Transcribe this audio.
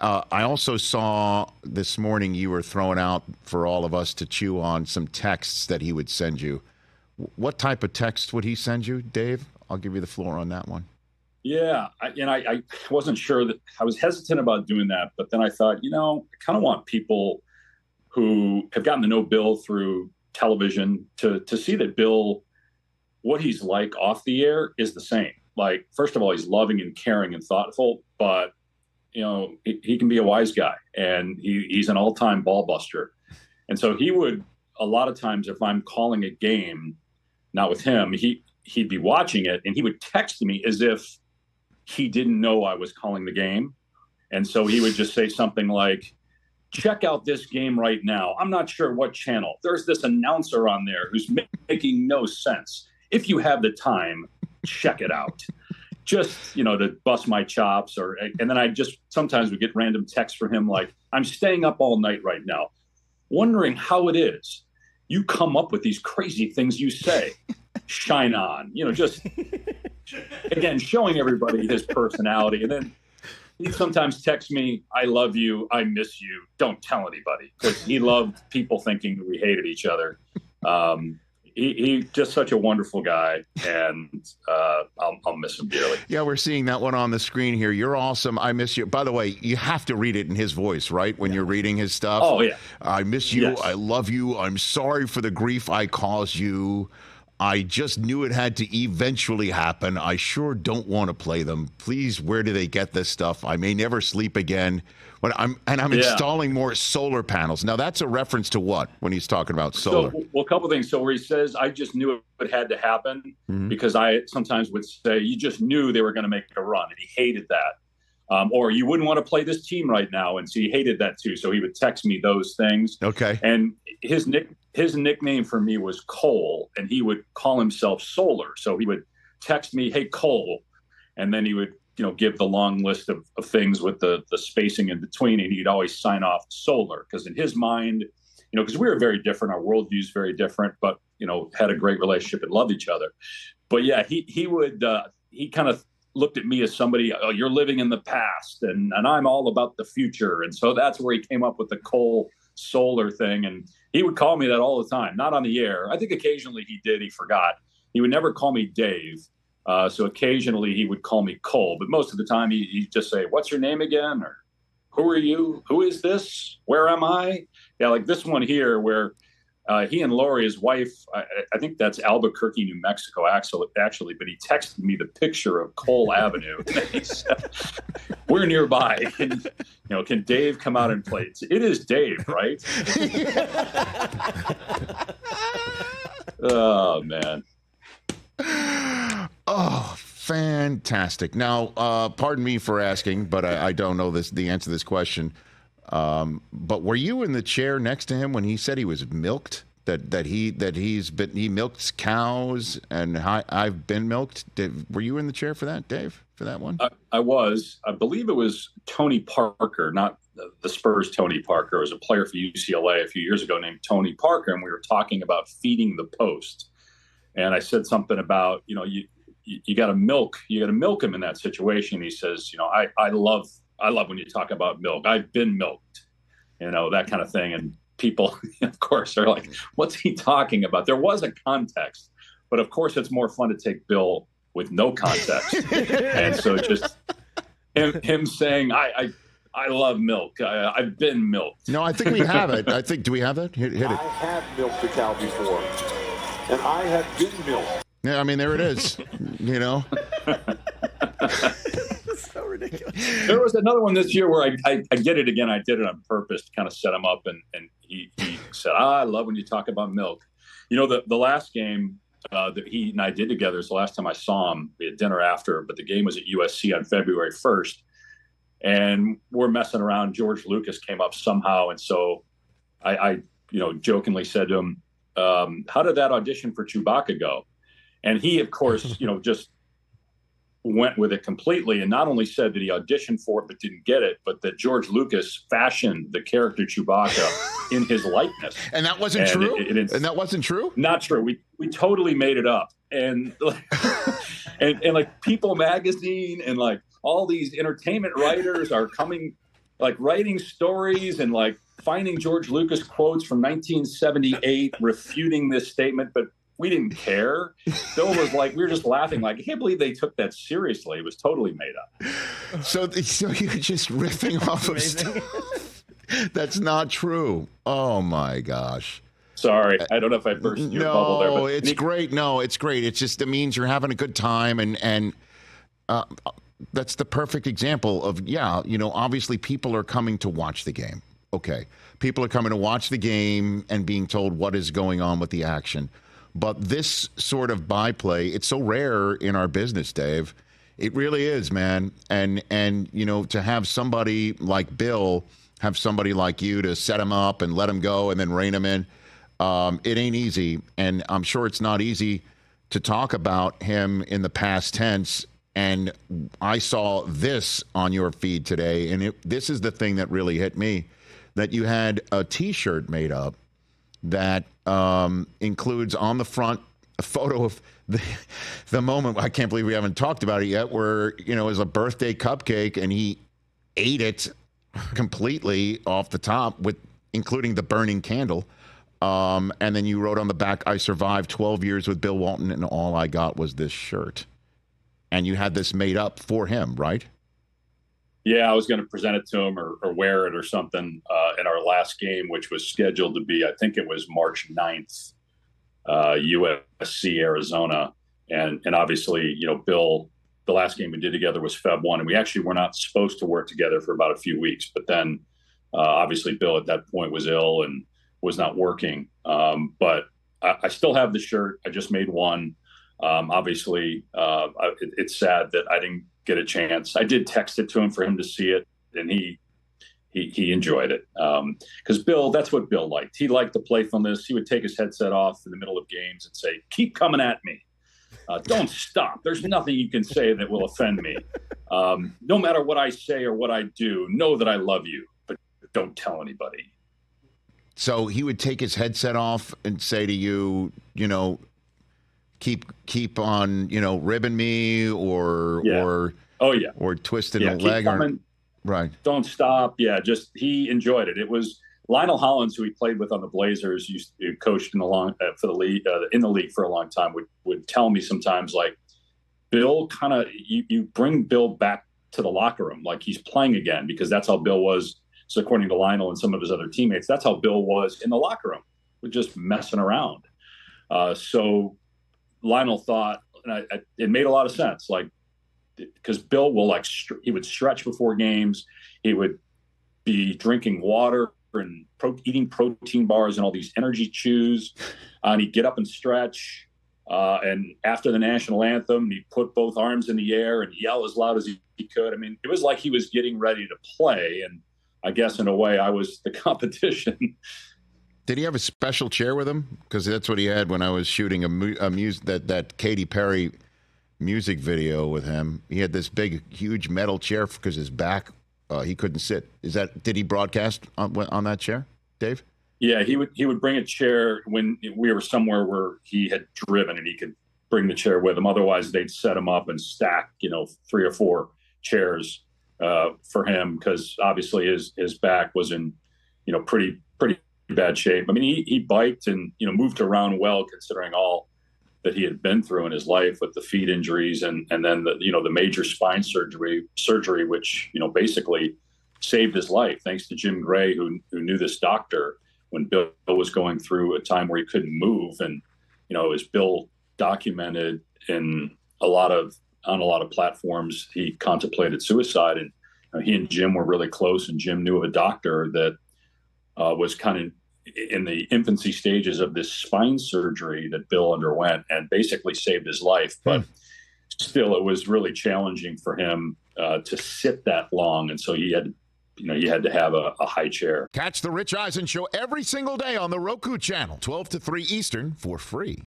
I also saw this morning you were throwing out for all of us to chew on some texts that he would send you. What type of text would he send you, Dave? I'll give you the floor on that one. Yeah, I wasn't sure that I was hesitant about doing that, but then I thought, I kind of want people who have gotten to know Bill through television to see that Bill, what he's like off the air is the same. Like, first of all, he's loving and caring and thoughtful, but he can be a wise guy, and he's an all-time ball buster. And so he would, a lot of times, if I'm calling a game, not with him, he'd be watching it, and he would text me as if he didn't know I was calling the game. And so he would just say something like, check out this game right now. I'm not sure what channel. There's this announcer on there who's making no sense. If you have the time, check it out. Just, to bust my chops. And then I just sometimes would get random texts from him like, I'm staying up all night right now, wondering how it is you come up with these crazy things you say. Shine on, just, again, showing everybody his personality. And then he'd sometimes text me, I love you, I miss you, don't tell anybody, because he loved people thinking that we hated each other. He just such a wonderful guy, and I'll miss him dearly. Yeah, we're seeing that one on the screen here. You're awesome. I miss you. By the way, you have to read it in his voice, right? When you're reading his stuff. Oh, yeah. I miss you. Yes. I love you. I'm sorry for the grief I caused you. I just knew it had to eventually happen. I sure don't want to play them. Please, where do they get this stuff? I may never sleep again. I'm installing more solar panels. Now, that's a reference to what when he's talking about solar? So, a couple of things. So where he says, I just knew it had to happen, because I sometimes would say, you just knew they were going to make a run, and he hated that. Or you wouldn't want to play this team right now. And so he hated that too. So he would text me those things. Okay. And his nickname for me was Cole, and he would call himself Solar. So he would text me, hey, Cole. And then he would, give the long list of things with the spacing in between. And he'd always sign off Solar, because in his mind, because we were very different, our worldview is very different, but, had a great relationship and loved each other. But yeah, he would, he kind of looked at me as somebody, oh, you're living in the past, and I'm all about the future. And so that's where he came up with the Cole Solar thing. And he would call me that all the time, not on the air. I think occasionally he forgot. He would never call me Dave. So occasionally he would call me Cole, but most of the time he'd just say, what's your name again? Or who are you? Who is this? Where am I? Yeah, like this one here where he and Lori, his wife, I think that's Albuquerque, New Mexico, actually, but he texted me the picture of Cole Avenue. And he said, we're nearby. Can Dave come out and play? It is Dave, right? Oh, man. Oh, fantastic. Now, pardon me for asking, but I don't know the answer to this question. But were you in the chair next to him when he said he was milked? That he milks cows, and I've been milked. Were you in the chair for that, Dave? For that one? I was. I believe it was Tony Parker, not the Spurs. Tony Parker was a player for UCLA a few years ago named Tony Parker, and we were talking about feeding the post. And I said something about, you got to milk him in that situation. He says, I love when you talk about milk. I've been milked, that kind of thing. And people, of course, are like, what's he talking about? There was a context, but of course it's more fun to take Bill with no context. And so just him saying, I love milk. I've been milked. No, I think we have it. Do we have that? Hit it. I have milked a cow before. And I have been milked. Yeah, I mean, there it is. So ridiculous. There was another one this year where I get it again. I did it on purpose to kind of set him up. And he said, I love when you talk about milk. The last game that he and I did together is the last time I saw him. We had dinner after, but the game was at USC on February 1st. And we're messing around. George Lucas came up somehow. And so I jokingly said to him, how did that audition for Chewbacca go? And he, of course, just went with it completely, and not only said that he auditioned for it but didn't get it, but that George Lucas fashioned the character Chewbacca in his likeness. And that wasn't true? And that wasn't true? Not true. We totally made it up. And and like People magazine and like all these entertainment writers are coming like writing stories and like finding George Lucas quotes from 1978 refuting this statement, but we didn't care. Bill was like, we were just laughing, like, I can't believe they took that seriously. It was totally made up. So you're just riffing off of stuff that's not true. Oh my gosh. Sorry, I don't know if I burst your bubble there. No, it's great. No, it's great. It means you're having a good time, and that's the perfect example of, obviously people are coming to watch the game. Okay, people are coming to watch the game and being told what is going on with the action. But this sort of byplay, it's so rare in our business, Dave. It really is, man. And to have somebody like Bill, have somebody like you to set him up and let him go and then rein him in, it ain't easy. And I'm sure it's not easy to talk about him in the past tense. And I saw this on your feed today, and this is the thing that really hit me, that you had a T-shirt made up that includes on the front a photo of the moment. I can't believe we haven't talked about it yet, where it was a birthday cupcake and he ate it completely off the top, including the burning candle. And then you wrote on the back, "I survived 12 years with Bill Walton, and all I got was this shirt." And you had this made up for him, right? Yeah, I was going to present it to him or wear it or something in our last game, which was scheduled to be, I think it was March 9th, USC, Arizona. And obviously, Bill, the last game we did together was Feb 1, and we actually were not supposed to work together for about a few weeks. But then, obviously, Bill at that point was ill and was not working. But I still have the shirt. I just made one. Obviously, it's sad that I didn't get a chance. I did text it to him for him to see it, and he enjoyed it. Because Bill, that's what Bill liked. He liked the playfulness. He would take his headset off in the middle of games and say, "Keep coming at me. Don't stop. There's nothing you can say that will offend me. No matter what I say or what I do, know that I love you, but don't tell anybody." So he would take his headset off and say to you, keep on, ribbing me or twisting the leg right. Don't stop. Yeah. Just, he enjoyed it. It was Lionel Hollins, who he played with on the Blazers, coached in the league for a long time, would tell me sometimes, like, Bill you bring Bill back to the locker room, like he's playing again, because that's how Bill was. So according to Lionel and some of his other teammates, that's how Bill was in the locker room, with just messing around. So Lionel thought, and it made a lot of sense, like, because Bill will he would stretch before games. He would be drinking water and eating protein bars and all these energy chews. And he'd get up and stretch. And after the national anthem, he'd put both arms in the air and yell as loud as he could. I mean, it was like he was getting ready to play. And I guess in a way I was the competition. Did he have a special chair with him? Because that's what he had when I was shooting that Katy Perry music video with him. He had this big, huge metal chair because his back, he couldn't sit. Did he broadcast on that chair, Dave? Yeah, he would bring a chair when we were somewhere where he had driven, and he could bring the chair with him. Otherwise, they'd set him up and stack, 3 or 4 chairs for him, because obviously his back was in, pretty bad shape. I mean, he biked and, moved around well, considering all that he had been through in his life with the feet injuries and then the major spine surgery, which, basically saved his life, thanks to Jim Gray, who knew this doctor when Bill was going through a time where he couldn't move. And, as Bill documented on a lot of platforms, he contemplated suicide, and he and Jim were really close, and Jim knew of a doctor that was kind of in the infancy stages of this spine surgery that Bill underwent, and basically saved his life. But still, it was really challenging for him to sit that long. And so he had to have a high chair. Catch the Rich Eisen Show every single day on the Roku channel, 12 to 3 Eastern, for free.